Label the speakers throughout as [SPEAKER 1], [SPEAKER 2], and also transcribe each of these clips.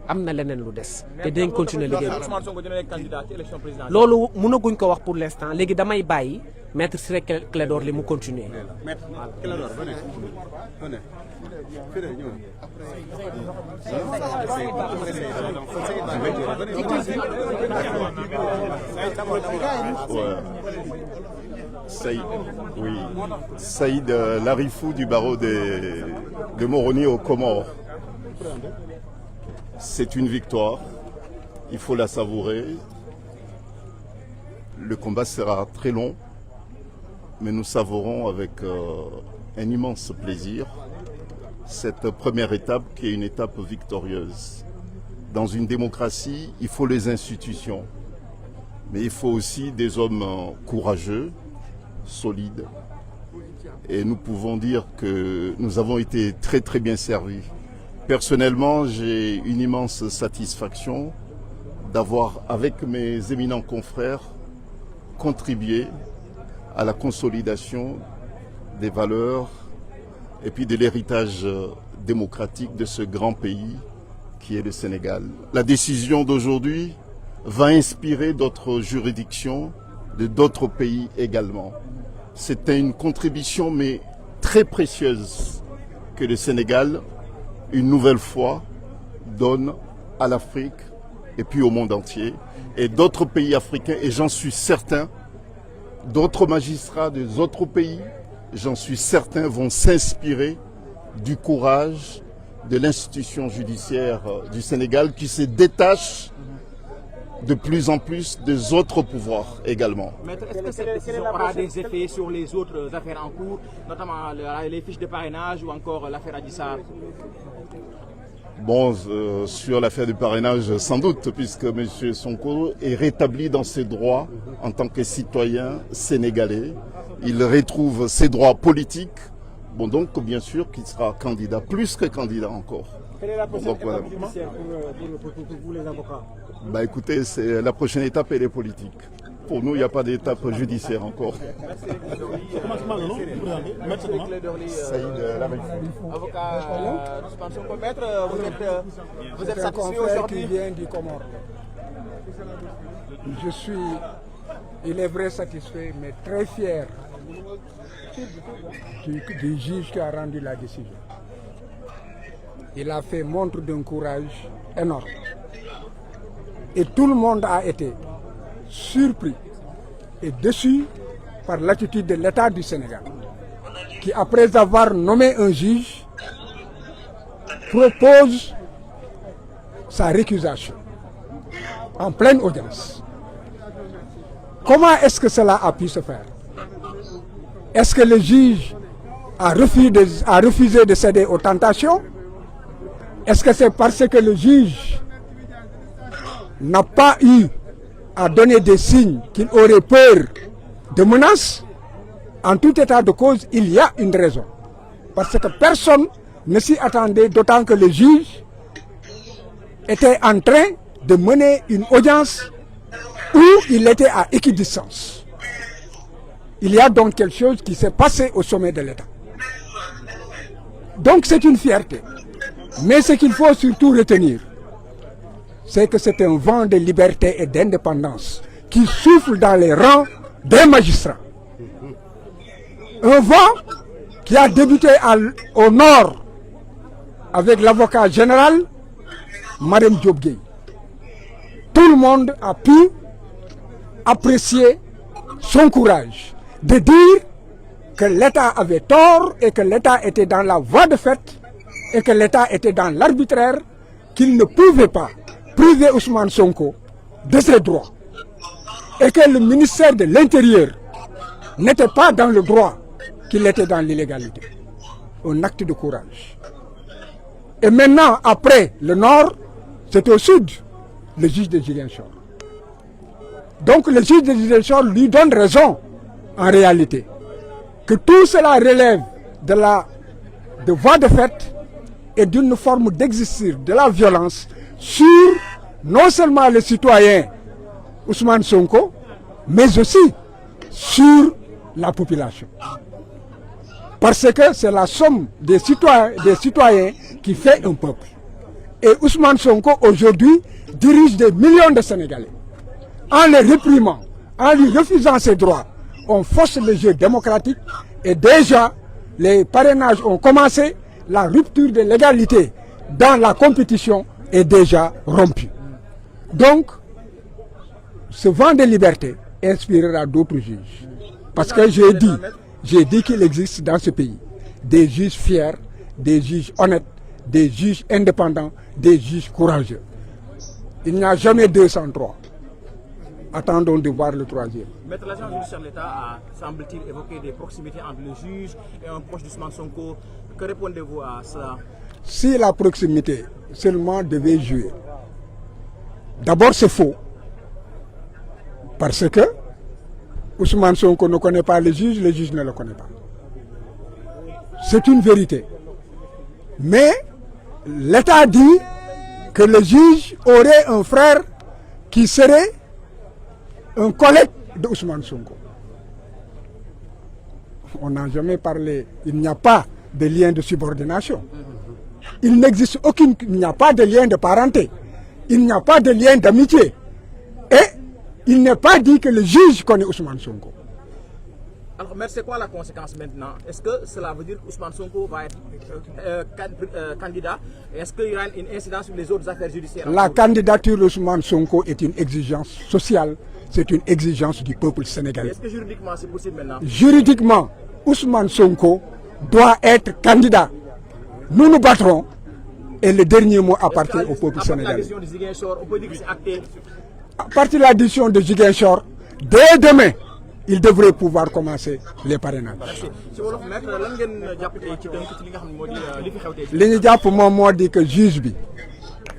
[SPEAKER 1] am na leneen lu des te dinañ continuer liggéey loolu mënaguñ ko wax pour l'instant léegi damay bàyyi maître Ciré Clédor Ly mu continuer.
[SPEAKER 2] Saïd Larifou du barreau de Moroni aux Comores. C'est une victoire, il faut la savourer. Le combat sera très long, mais nous savourons avec un immense plaisir cette première étape qui est une étape victorieuse. Dans une démocratie, il faut les institutions, mais il faut aussi des hommes courageux, solides. Et nous pouvons dire que nous avons été très très bien servis. Personnellement, j'ai une immense satisfaction d'avoir, avec mes éminents confrères, contribué à la consolidation des valeurs et puis de l'héritage démocratique de ce grand pays qui est le Sénégal. La décision d'aujourd'hui va inspirer d'autres juridictions de d'autres pays également. C'était une contribution mais très précieuse que le Sénégal, une nouvelle fois, donne à l'Afrique et puis au monde entier. Et d'autres pays africains, et j'en suis certain, d'autres magistrats des autres pays, j'en suis certain, vont s'inspirer du courage de l'institution judiciaire du Sénégal qui se détache de plus en plus des autres pouvoirs également.
[SPEAKER 3] Maître, est-ce que cette décision aura des effets sur les autres affaires en cours, notamment les fiches de parrainage ou encore l'affaire Adji Sarr?
[SPEAKER 2] Bon, sur l'affaire du parrainage, sans doute, puisque M. Sonko est rétabli dans ses droits en tant que citoyen sénégalais. Il retrouve ses droits politiques. Bon, donc, bien sûr qu'il sera candidat, plus que candidat encore.
[SPEAKER 4] Quelle est la prochaine étape judiciaire pour vous, les avocats?
[SPEAKER 2] Bah, écoutez, la prochaine étape, elle est politique. Pour nous, il n'y a pas d'étape judiciaire encore.
[SPEAKER 3] Avocat Ousmane Sonko, maître, vous êtes satisfait aujourd'hui?
[SPEAKER 4] Qui vient du Comore. Je suis, il est vrai, satisfait, mais très fier du juge qui a rendu la décision. Il a fait montre d'un courage énorme. Et tout le monde a été surpris et déçu par l'attitude de l'État du Sénégal, qui, après avoir nommé un juge, propose sa récusation en pleine audience. Comment est-ce que cela a pu se faire? Est-ce que le juge a refusé de céder aux tentations? Est-ce que c'est parce que le juge n'a pas eu à donner des signes qu'il aurait peur de menaces? En tout état de cause, il y a une raison. Parce que personne ne s'y attendait, d'autant que le juge était en train de mener une audience où il était à équidistance. Il y a donc quelque chose qui s'est passé au sommet de l'État. Donc c'est une fierté. Mais ce qu'il faut surtout retenir, c'est que c'est un vent de liberté et d'indépendance qui souffle dans les rangs des magistrats. Un vent qui a débuté au nord avec l'avocat général, Marème Diop Gueye. Tout le monde a pu apprécier son courage de dire que l'État avait tort et que l'État était dans la voie de fait et que l'État était dans l'arbitraire, qu'il ne pouvait pas priver Ousmane Sonko de ses droits et que le ministère de l'Intérieur n'était pas dans le droit, qu'il était dans l'illégalité. Un acte de courage. Et maintenant, après le nord, c'est au sud, le juge de Ziguinchor. Donc le juge de Ziguinchor lui donne raison, en réalité, que tout cela relève de voie de fait et d'une forme d'exercice de la violence sur non seulement le citoyen Ousmane Sonko, mais aussi sur la population. Parce que c'est la somme des citoyens qui fait un peuple. Et Ousmane Sonko, aujourd'hui, dirige des millions de Sénégalais. En les réprimant, en lui refusant ses droits, on force le jeu démocratique et déjà, les parrainages ont commencé, la rupture de l'égalité dans la compétition est déjà rompue. Donc, ce vent de liberté inspirera d'autres juges. Parce que j'ai dit qu'il existe dans ce pays des juges fiers, des juges honnêtes, des juges indépendants, des juges courageux. Il n'y a jamais 203. Attendons de voir le troisième.
[SPEAKER 3] Maître, l'agent judiciaire de l'État a, semble-t-il, évoqué des proximités entre le juge et un proche d'Ousmane Sonko. Que répondez-vous à cela?
[SPEAKER 4] Si la proximité seulement devait jouer, d'abord c'est faux. Parce que Ousmane Sonko ne connaît pas le juge ne le connaît pas. C'est une vérité. Mais l'État dit que le juge aurait un frère qui serait un collègue de Ousmane Sonko. On n'a jamais parlé, il n'y a pas de lien de subordination. Il n'existe il n'y a pas de lien de parenté. Il n'y a pas de lien d'amitié. Et il n'est pas dit que le juge connaît Ousmane Sonko.
[SPEAKER 3] Alors, mais c'est quoi la conséquence maintenant? Est-ce que cela veut dire qu'Ousmane Sonko va être candidat? Est-ce qu'il y aura une incidence sur les autres affaires judiciaires?
[SPEAKER 4] La candidature d'Ousmane Sonko est une exigence sociale, c'est une exigence du peuple sénégalais.
[SPEAKER 3] Est-ce que juridiquement c'est possible maintenant?
[SPEAKER 4] Juridiquement, Ousmane Sonko doit être candidat. Nous nous battrons et le dernier mot appartient au peuple sénégalais.
[SPEAKER 3] On peut dire que c'est acté.
[SPEAKER 4] À partir de la décision de Ziguinchor, dès demain, il devrait pouvoir commencer les parrainages. li ñu jàpp moom moo di que juge bi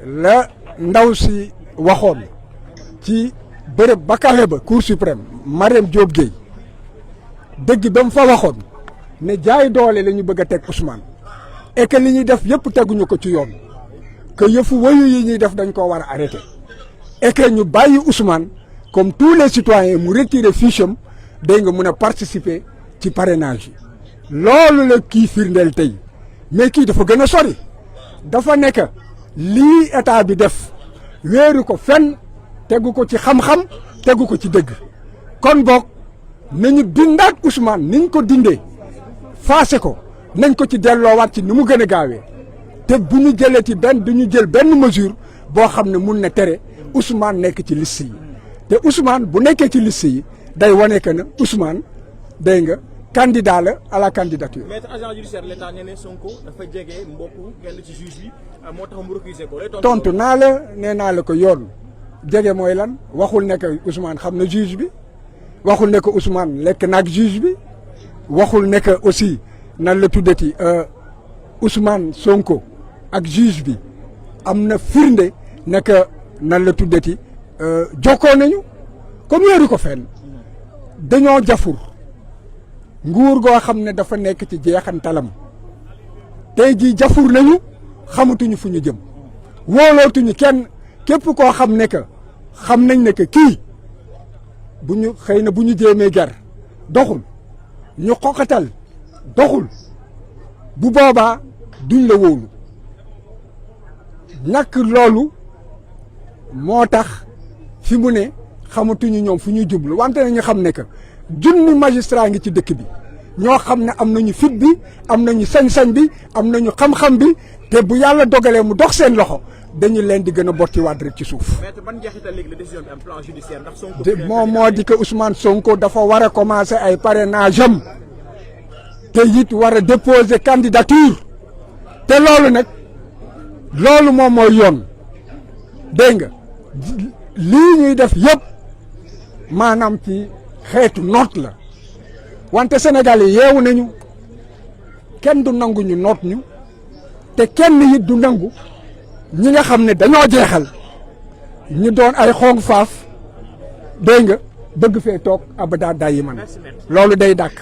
[SPEAKER 4] la ndaw si waxoon ci bërëb ba kawe ba cour suprême Mariam Diop Gueye dëgg ba mu fa waxoon ne jaay doole la ñu bëgg a teg Ousmane et que li ñuy def yëpp teguñu ko ci yoon que yëfu wayu yi ñuy def dañ ko war a arrêter et que ñu bàyyi Ousmane comme tous les citoyens mu retirer fiche am day nga mën a participer ci parrainage yi loolu la kii firndeel tey mais kii dafa gën a sori dafa nekk lii état bi def wéeru ko fenn tegu ko ci xam-xam tegu ko ci dëgg kon boog nañu dindaat Ousmane niñ ko dindee faase ko nañ ko ci delloowaat ci ni mu gën a gaawee te bu ñu jëlee ci du ñu jël benn mesure boo xam ne mun na tere Ousmane nekk ci liste yi te Ousmane bu nekkee ci liste yi day wane que ne Ousmane day nga candidat la à la candidature.
[SPEAKER 3] Maître agent judiciaire de l'État nee na Sonko dafa jege mbokku kenn ci juge bi moo tax mu recusé ko.
[SPEAKER 4] tontu naa la nee naa la ko yoon jege mooy lan waxul ne que Ousmane xam na juge bi waxul ne que Ousmane lekk naag juge bi waxul ne que aussi nan la tuddati Ousmane Sonko ak juge bi am na firnde ne que nan la tuddati jokkoo nañu comme yéeru ko fenn dañoo jafur nguur goo xam ne dafa nekk ci jeexantalam tey jii jafur nañu xamatuñu fu ñu jëm wóolootuñu kenn képp koo xam ne que xam nañ ne que kii bu ñu xëy na bu ñu jéemee jar doxul ñu xoqatal doxul bu boobaa duñ la wóolu ñàkk loolu moo tax fi mu ne xamatuñu ñoom fu ñuy jublu wante nañu xam ne que junni magistrat ngi ci dëkk bi ñoo xam ne am nañu fit bi am nañu sañ-sañ bi am nañu xam-xam bi te bu yàlla dogalee mu dox seen loxo dañu leen di gën a bottiwaat rek ci suuf.
[SPEAKER 3] Maître, ban njeexital léegi la décision bi am plan judiciaire ndax Sonko
[SPEAKER 4] moom moo di que Ousmane Sonko dafa war a commencer ay parrainage am te it war a déposer candidature te loolu nag loolu moom mooy yoon dégg nga lii ñuy def yëpp maanaam ci xeetu noot la wante Sénégal yi yeewu nañu kenn du nangu ñu noot ñu te kenn it du nangu ñi nga xam ne dañoo jeexal ñu doon ay xong faaf dégg nga bëgg fee toog abada dayi man loolu day dàkk.